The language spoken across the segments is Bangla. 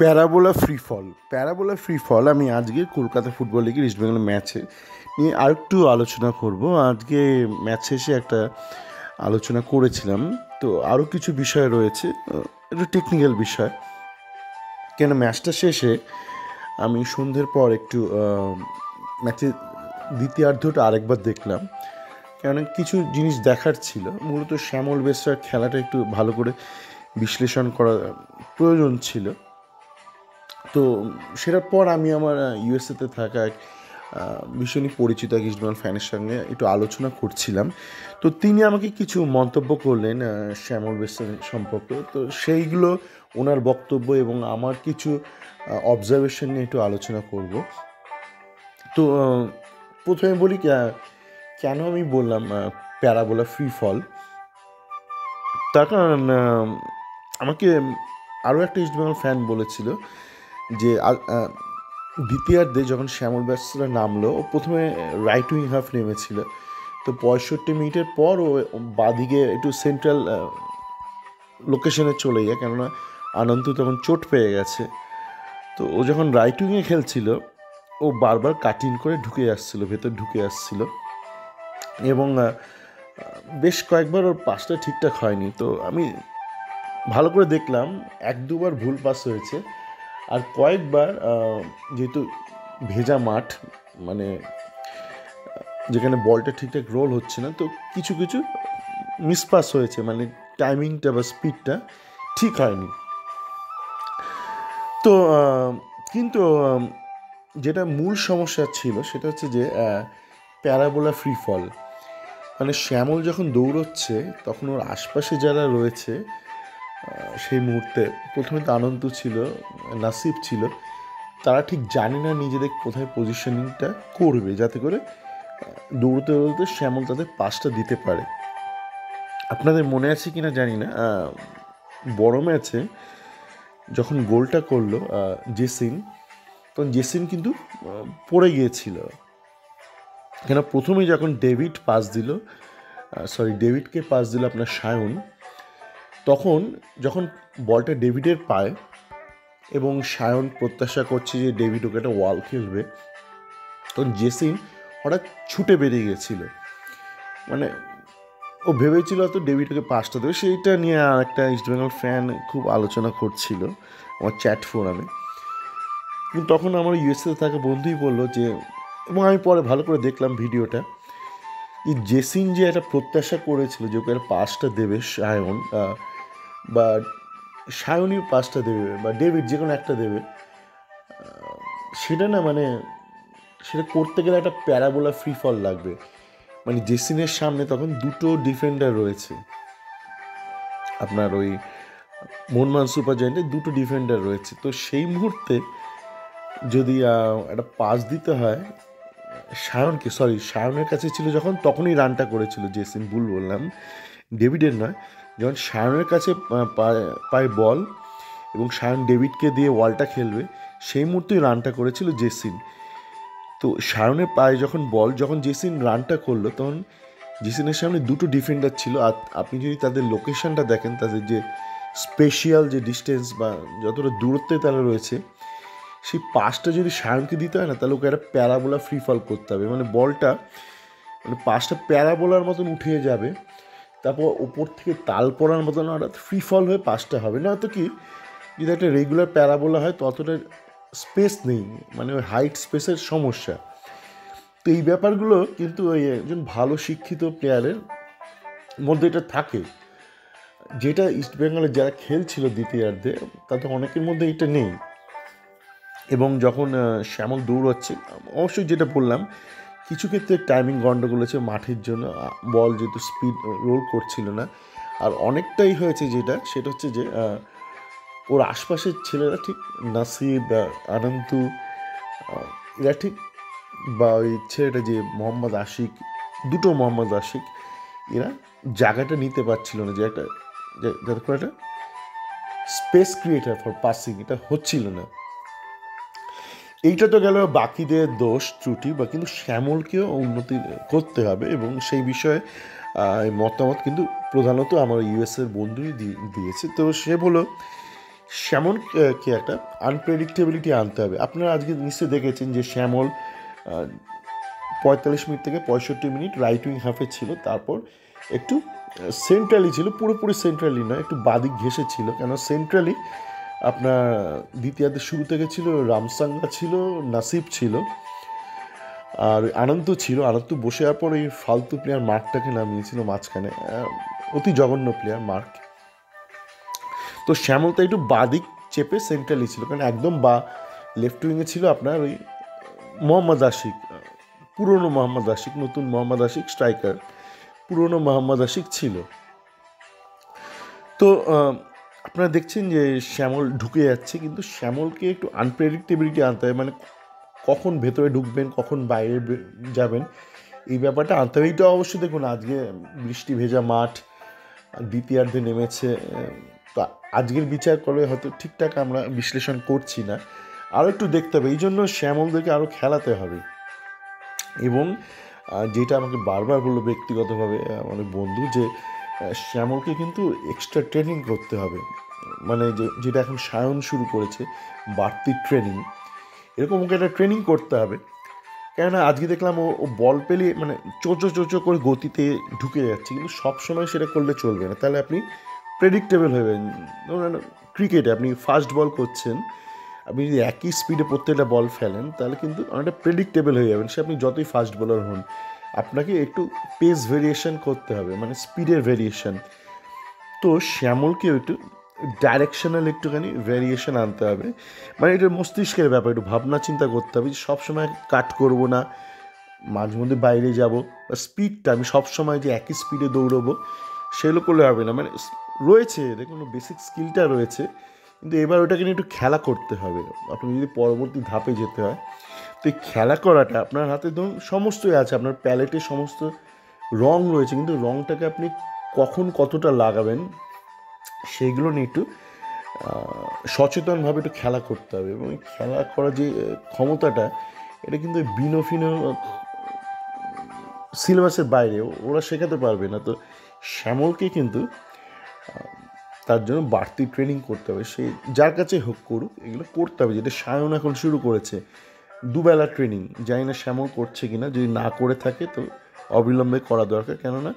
প্যারাবোলা ফ্রি ফল আমি আজকে কলকাতা ফুটবল লিগের ইস্টবেঙ্গল ম্যাচে নিয়ে আরেকটু আলোচনা করব। আজকে ম্যাচ শেষে একটা আলোচনা করেছিলাম, তো আরও কিছু বিষয় রয়েছে, একটু টেকনিক্যাল বিষয়। কেন ম্যাচটা শেষে আমি সন্ধ্যের পর একটু ম্যাচের দ্বিতীয়ার্ধটা আরেকবার দেখলাম, কেন কিছু জিনিস দেখার ছিল। মূলত শ্যামল বেসরার খেলাটা একটু ভালো করে বিশ্লেষণ করা প্রয়োজন ছিল। তো সেটার পর আমি আমার ইউএসএতে থাকা এক ভীষণই পরিচিত এক ইস্টবেঙ্গল ফ্যানের সঙ্গে একটু আলোচনা করছিলাম। তো তিনি আমাকে কিছু মন্তব্য করলেন শ্যামল বেসের সম্পর্কে। তো সেইগুলো ওনার বক্তব্য এবং আমার কিছু অবজারভেশন নিয়ে একটু আলোচনা করব। তো প্রথমে বলি কেন আমি বললাম প্যারাবোলা ফ্রি ফল। তার কারণ আমাকে আরও একটা ইস্টবেঙ্গল ফ্যান বলেছিল যে দ্বিতীয়ার্ধে যখন শ্যামল ব্যাসরা নামলো, ও প্রথমে রাইট উইং হাফ নেমেছিল। তো 65 মিনিটের পর ও বাদিকে একটু সেন্ট্রাল লোকেশনে চলে যায়, কেননা আনন্দ তখন চোট পেয়ে গেছে। তো ও যখন রাইট উইংয়ে খেলছিল, ও বারবার কাটিং করে ভেতর ঢুকে আসছিল এবং বেশ কয়েকবার ওর পাসটা ঠিকঠাক হয়নি। তো আমি ভালো করে দেখলাম, 1-2বার ভুল পাস হয়েছে, আর কয়েকবার যেহেতু ভেজা মাঠ, মানে যেখানে বলটা ঠিকঠাক রোল হচ্ছে না, তো কিছু কিছু মিসপাস হয়েছে, মানে টাইমিংটা বা স্পিডটা ঠিক হয়নি। তো কিন্তু যেটা মূল সমস্যা ছিল সেটা হচ্ছে যে প্যারাবোলা ফ্রি ফল, মানে শ্যামল যখন দৌড়চ্ছে তখন ওর আশপাশে যারা রয়েছে সেই মুহূর্তে, প্রথমে তো আনন্দ ছিল, নাসিব ছিল, তারা ঠিক জানে না নিজেদের কোথায় পজিশনিংটা করবে, যাতে করে দৌড়তে দৌড়তে শ্যামল তাদের পাসটা দিতে পারে। আপনাদের মনে আছে কি না জানি না, বড় ম্যাচে যখন গোলটা করলো জেসিন, তখন জেসিন কিন্তু পড়ে গিয়েছিল। কেন প্রথমেই যখন ডেভিডকে পাস দিল আপনার সায়ন, তখন যখন বলটা ডেভিডের পায় এবং সায়ন প্রত্যাশা করছে যে ডেভিড ওকে একটা ওয়াল খেলবে, তখন জেসিন হঠাৎ ছুটে বেরিয়ে গেছিল। মানে ও ভেবেছিল হয়তো ডেভিড ওকে পাসটা দেবে। সেইটা নিয়ে আর একটা ইস্টবেঙ্গল ফ্যান খুব আলোচনা করছিল আমার চ্যাট ফোরামে। কিন্তু তখন আমার ইউএসএতে থাকা বন্ধুই বললো যে, এবং আমি পরে ভালো করে দেখলাম ভিডিওটা, যে জেসিন যে একটা প্রত্যাশা করেছিল যে ওকে একটা পাসটা দেবে সায়ন, বা সায়নই পাসটা দেবে বা ডেভিড যে কোনো একটা দেবে, সেটা না, মানে সেটা করতে গেলে একটা প্যারাবোলা ফ্রি ফল লাগবে। মানে জেসিনের সামনে তখন দুটো ডিফেন্ডার রয়েছে, আপনার ওই মোহনবাগান সুপার জায়েন্টের দুটো ডিফেন্ডার রয়েছে। তো সেই মুহূর্তে যদি একটা পাস দিতে হয় সায়নের কাছে ছিল যখন, তখনই রানটা করেছিল জেসিন, ভুল বললাম, ডেভিডের নয়। যখন সায়নের কাছে পায় বল এবং সায়ন ডেভিডকে দিয়ে ওয়ালটা খেলবে, সেই মুহূর্তেই রানটা করেছিল জেসিন। তো সায়নের পায়ে যখন জেসিন রানটা করলো, তখন জেসিনের সামনে দুটো ডিফেন্ডার ছিল। আর আপনি যদি তাদের লোকেশনটা দেখেন, তাদের যে স্পেশিয়াল যে ডিস্টেন্স বা যতটা দূরত্বে তারা রয়েছে, সেই পাসটা যদি সায়নকে দিতে হয় না, তাহলে ওকে একটা প্যারাবোলা ফ্রি ফল করতে হবে। মানে বলটা, মানে পাসটা প্যারাবোলার মতন উঠে যাবে, তারপর ওপর থেকে তাল পড়ার মতন হঠাৎ ফ্রি ফল হয়ে পাসটা হবে না। তো কি, যদি একটা রেগুলার প্যারাবোলা হয় ততটা স্পেস নেই, মানে ওই হাইট স্পেসের সমস্যা। তো এই ব্যাপারগুলো কিন্তু ওই একজন ভালো শিক্ষিত প্লেয়ারের মধ্যে এটা থাকে, যেটা ইস্টবেঙ্গলে যারা খেলছিল দ্বিতীয়ার্ধে তাদের অনেকের মধ্যে এটা নেই। এবং যখন শ্যামল দৌড়াচ্ছে, অবশ্যই যেটা বললাম, কিছু ক্ষেত্রে টাইমিং গন্ডগোল হয়েছে মাঠের জন্য, বল যেহেতু স্পিড রোল করছিল না। আর অনেকটাই হয়েছে সেটা হচ্ছে যে ওর আশপাশের ছেলেরা ঠিক নাসিব, আনন্তু, এরা ঠিক, বা ওই ছেলেটা যে মোহাম্মদ আশিক, দুটো মোহাম্মদ আশিক, এরা জায়গাটা নিতে পারছিল না, যে যাতে করে একটা স্পেস ক্রিয়েটার ফর পাসিং এটা হচ্ছিল না। এইটা তো গেল বাকিদের দোষ ত্রুটি, বা কিন্তু শ্যামলকেও উন্নতি করতে হবে, এবং সেই বিষয়ে মতামত কিন্তু প্রধানত আমার ইউএসএর বন্ধুই দিয়েছে। তো সে বলল শ্যামল কে একটা আনপ্রেডিক্টেবিলিটি আনতে হবে। আপনারা আজকে নিশ্চয়ই দেখেছেন যে শ্যামল 45 মিনিট থেকে 65 মিনিট রাইট উইং হাফে ছিল, তারপর একটু সেন্ট্রালি ছিল, পুরোপুরি সেন্ট্রালি নয়, একটু বাদিক ঘেসে ছিল। কেন সেন্ট্রালি আপনার দ্বিতীয়ার্ধের শুরু থেকে ছিল রামসাঙ্গা ছিল, নাসিব ছিল, আর আনন্দ ছিল। আনন্দ বসে যাওয়ার পর এই ফালতু প্লেয়ার মার্কটাকে নামিয়েছিল মাঝখানে, অতি জঘন্য প্লেয়ার মার্ক। তো শ্যামল তো একটু বাদিক চেপে সেন্ট্রালি ছিল, কারণ একদম লেফট উইংয়ে ছিল আপনার ওই মোহাম্মদ আশিক, পুরনো মোহাম্মদ আশিক, নতুন মোহাম্মদ আশিক স্ট্রাইকার, পুরনো মোহাম্মদ আশিক ছিল। তো আপনারা দেখছেন যে শ্যামল ঢুকে যাচ্ছে, কিন্তু শ্যামলকে একটু আনপ্রেডিক্টেবিলিটি আনতে হবে, মানে কখন ভেতরে ঢুকবেন, কখন বাইরে যাবেন, এই ব্যাপারটা আনতে হবে। এইটা অবশ্যই দেখুন আজকে বৃষ্টি ভেজা মাঠ, দ্বিতীয়ার্ধে নেমেছে, তো আজকের বিচার করে হয়তো ঠিকঠাক আমরা বিশ্লেষণ করছি না, আরও একটু দেখতে হবে। এই জন্য শ্যামলদেরকে আরও খেলাতে হবে। এবং যেটা আমাকে বারবার বললো ব্যক্তিগতভাবে অনেক বন্ধু, যে শ্যামলকে কিন্তু এক্সট্রা ট্রেনিং করতে হবে, মানে যেটা এখন সায়ন শুরু করেছে বাড়তি ট্রেনিং, এরকম ওকে একটা ট্রেনিং করতে হবে। কেননা আজকে দেখলাম ও বল পেলে মানে চোচো করে গতিতে ঢুকে যাচ্ছে, কিন্তু সবসময় সেটা করলে চলবে না, তাহলে আপনি প্রেডিক্টেবল হবেন। ক্রিকেটে আপনি ফাস্ট বল করছেন, আপনি যদি একই স্পিডে প্রত্যেকটা বল ফেলেন তাহলে কিন্তু অনেকটা প্রেডিক্টেবল হয়ে যাবেন, সে আপনি যতই ফাস্ট বোলার হন। আপনাকে একটু পেস ভেরিয়েশন করতে হবে, মানে স্পিডের ভেরিয়েশন। তো শ্যামলকেও একটু ডাইরেকশনাল একটুখানি ভেরিয়েশন আনতে হবে, মানে এটা মস্তিষ্কের ব্যাপার, একটু ভাবনা চিন্তা করতে হবে যে সবসময় কাট করবো না, মাঝে মধ্যে বাইরে যাব, বা স্পিডটা আমি সবসময় যে একই স্পিডে দৌড়বো সেগুলো করলে হবে না। মানে রয়েছে দেখুন বেসিক স্কিলটা রয়েছে, কিন্তু এবার ওটাকে নিয়ে একটু খেলা করতে হবে আপনি যদি পরবর্তী ধাপে যেতে হয়। তো এই খেলা করাটা আপনার হাতে ধরুন সমস্তই আছে, আপনার প্যালেটে সমস্ত রং রয়েছে, কিন্তু রংটাকে আপনি কখন কতটা লাগাবেন সেইগুলো নিয়ে একটু সচেতনভাবে একটু খেলা করতে হবে। এবং খেলা করার যে ক্ষমতাটা, এটা কিন্তু বিনো সিলেবাসের বাইরে ওরা শেখাতে পারবে না। তো শ্যামলকে কিন্তু তার জন্য বাড়তি ট্রেনিং করতে হবে, সে যার কাছে হোক করুক, এগুলো করতে হবে। যেটা সায়ন এখন শুরু করেছে, দুবেলা ট্রেনিং, জানি না শ্যামল করছে কি না, যদি না করে থাকে তো অবিলম্বে করা দরকার। কেননা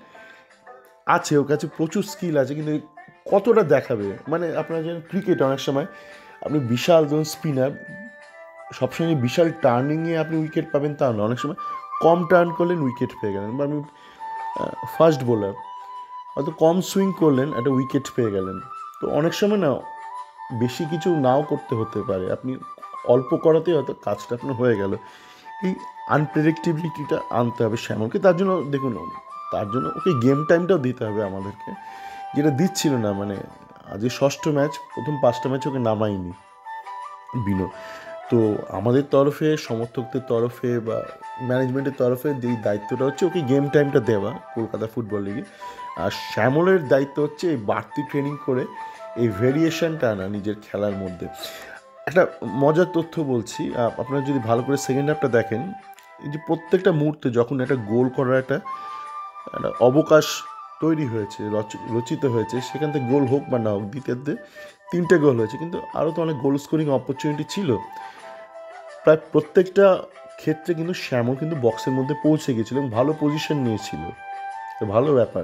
আছে ওর কাছে প্রচুর স্কিল আছে, কিন্তু কতটা দেখাবে, মানে আপনারা জানেন ক্রিকেট অনেক সময় আপনি বিশাল ধরুন স্পিনার, সবসময় বিশাল টার্নিংয়ে আপনি উইকেট পাবেন তা না, অনেক সময় কম টার্ন করলেন উইকেট পেয়ে গেলেন, বা আপনি ফাস্ট বোলার হয়তো কম সুইং করলেন একটা উইকেট পেয়ে গেলেন। তো অনেক সময় না বেশি কিছু নাও করতে হতে পারে, আপনি অল্প করাতেই হয়তো কাজটা আপনার হয়ে গেল। এই আনপ্রেডিক্টেবিলিটিটা আনতে হবে শ্যামলকে। তার জন্য দেখুন, তার জন্য ওকে গেম টাইমটাও দিতে হবে আমাদেরকে, যেটা দিচ্ছিল না। মানে আজকে ষষ্ঠ ম্যাচ, প্রথম 5টা ম্যাচ ওকে নামাইনি বিনো। তো আমাদের তরফে, সমর্থকদের তরফে বা ম্যানেজমেন্টের তরফে যেই দায়িত্বটা হচ্ছে ওকে গেম টাইমটা দেওয়া কলকাতা ফুটবল লিগে, আর শ্যামলের দায়িত্ব হচ্ছে এই বাড়তি ট্রেনিং করে এই ভেরিয়েশনটা আনা নিজের খেলার মধ্যে। একটা মজার তথ্য বলছি, আপনারা যদি ভালো করে সেকেন্ড হাফটা দেখেন, এই যে প্রত্যেকটা মুহূর্তে যখন একটা গোল করার একটা অবকাশ তৈরি হয়েছে, রচিত হয়েছে, সেখান থেকে গোল হোক বা না হোক, দ্বিতীয়ার্ধে 3টে গোল হয়েছে, কিন্তু আরও তো অনেক গোল স্কোরিং অপরচুনিটি ছিল। প্রায় প্রত্যেকটা ক্ষেত্রে কিন্তু শ্যামল কিন্তু বক্সের মধ্যে পৌঁছে গিয়েছিল এবং ভালো পজিশন নিয়েছিল। তো ভালো ব্যাপার,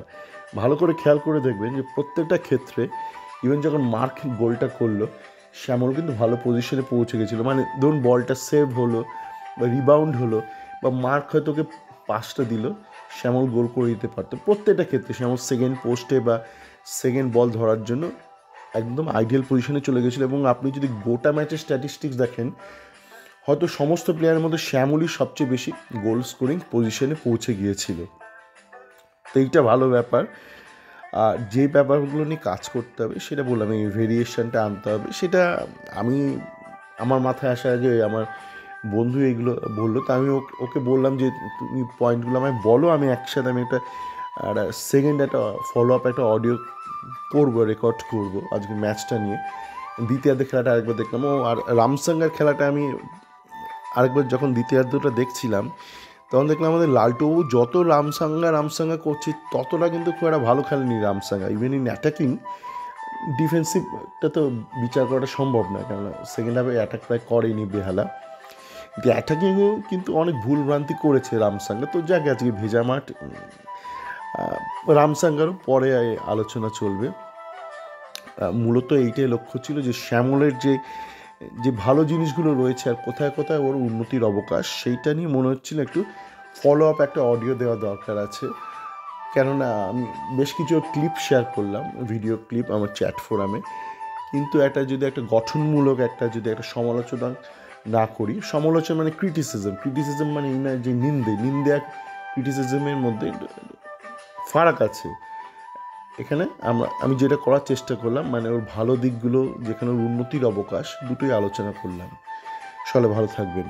ভালো করে খেয়াল করে দেখবেন যে প্রত্যেকটা ক্ষেত্রে ইভেন যখন মার্ক গোলটা করলো, শ্যামল কিন্তু ভালো পজিশনে পৌঁছে গেছিলো। মানে ধরুন বলটা সেভ হলো বা রিবাউন্ড হলো, বা মার্ক হয়তো ওকে পাসটা দিল, শ্যামল গোল করে দিতে পারতো। প্রত্যেকটা ক্ষেত্রে শ্যামল সেকেন্ড পোস্টে বা সেকেন্ড বল ধরার জন্য একদম আইডিয়াল পজিশনে চলে গেছিলো। এবং আপনি যদি গোটা ম্যাচের স্ট্যাটিস্টিক্স দেখেন, হয়তো সমস্ত প্লেয়ারের মধ্যে শ্যামলই সবচেয়ে বেশি গোল স্কোরিং পজিশনে পৌঁছে গিয়েছিল। তো এইটা ভালো ব্যাপার। আর যে ব্যাপারগুলো নিয়ে কাজ করতে হবে সেটা বললাম, এই ভেরিয়েশনটা আনতে হবে। সেটা আমি আমার মাথায় আসার আগে আমার বন্ধু এগুলো বললো, তো আমি ওকে বললাম যে তুমি পয়েন্টগুলো আমায় বলো, আমি একসাথে আমি একটা সেকেন্ড একটা ফলো আপ একটা অডিও করবো, রেকর্ড করবো আজকে ম্যাচটা নিয়ে। দ্বিতীয়ার্ধের খেলাটা আরেকবার দেখলাম, আর রামসাঙ্গার খেলাটা আমি আরেকবার যখন দ্বিতীয়ার্ধটা দেখছিলাম, তখন দেখলাম আমাদের লালটুবাবু যত রামসাঙ্গা করছে ততটা কিন্তু খুব একটা ভালো খেলেনি রামসাঙ্গা। ইভেন ইন অ্যাটাকিং ডিফেন্সিভটা তো বিচার করাটা সম্ভব না, কেননা সেকেন্ড হাফে অ্যাটাক প্রায় করেনি বেহালা, কিন্তু অ্যাটাকিংও কিন্তু অনেক ভুলভ্রান্তি করেছে রামসাঙ্গা। তো যাকে আজকে ভেজা মাঠ, রামসাঙ্গারও পরে আলোচনা চলবে। মূলত এইটাই লক্ষ্য ছিল যে শ্যামলের যে যে ভালো জিনিসগুলো রয়েছে আর কোথায় কোথায় ওর উন্নতির অবকাশ, সেইটা নিয়ে মনে হচ্ছিল একটু ফলো আপ একটা অডিও দেওয়া দরকার আছে। কেননা আমি বেশ কিছু ক্লিপ শেয়ার করলাম, ভিডিও ক্লিপ আমার চ্যাট ফোরামে, কিন্তু যদি একটা গঠনমূলক যদি একটা সমালোচনা না করি, সমালোচনা মানে ক্রিটিসিজম মানে এই না যে নিন্দে ক্রিটিসিজমের মধ্যে ফারাক আছে। এখানে আমি যেটা করার চেষ্টা করলাম, মানে ওর ভালো দিকগুলো, যেখানে ওর উন্নতির অবকাশ, দুটোই আলোচনা করলাম। সবাই ভালো থাকবেন।